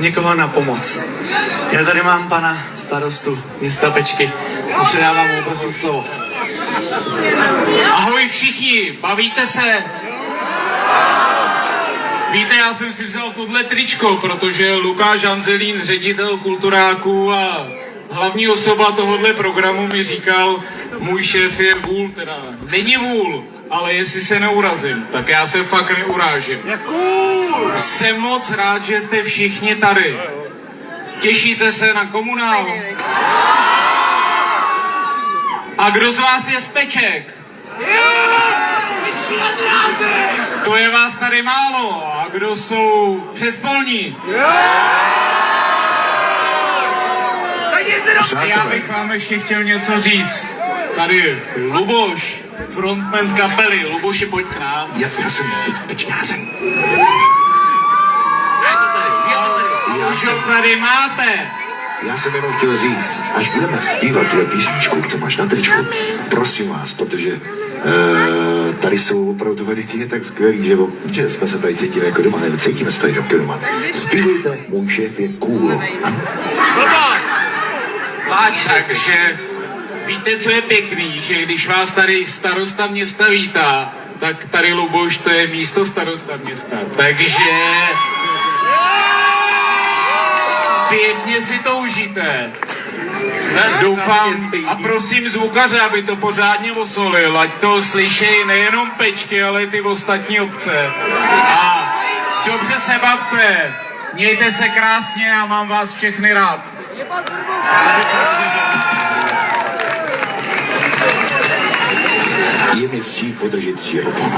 někoho na pomoc. Já tady mám pana starostu města Pečky a předávám mu prosím slovo. Ahoj všichni, bavíte se? Víte, já jsem si vzal tohle tričko, protože Lukáš Hanzelín, ředitel kulturáků a hlavní osoba tohohle programu mi říkal, můj šéf je vůl, teda není vůl, ale jestli se neurazím, tak já se fakt neurážím. Jsem moc rád, že jste všichni tady. Těšíte se na komunálu? A kdo z vás je z Peček? To je vás tady málo. A kdo jsou přespolní? Já bych vám ještě chtěl něco říct. Tady Luboš, frontman kapely. Luboši, pojď k nám. Já jsem. Už ho tady máte. Já jsem jenom chtěl říct, až budeme zpívat tuhle písničku, to máš na tričku, prosím vás, protože tady jsou opravdu vedení tak skvělí, že jsme se tady cítili jako doma, nebo cítíme se tady jako doma. Zpívejte, můj šéf je cool. Ano. Takže víte, co je pěkný, že když vás tady starosta města vítá, tak tady Luboš, to je místo starosta města. Takže pěkně si to užijte. Doufám a prosím zvukaře, aby to pořádně osolil, ať to slyšejí nejenom Pečky, ale i ty ostatní obce. A dobře se bavte, mějte se krásně a mám vás všechny rád. Je mi ctí podržet ti ruku.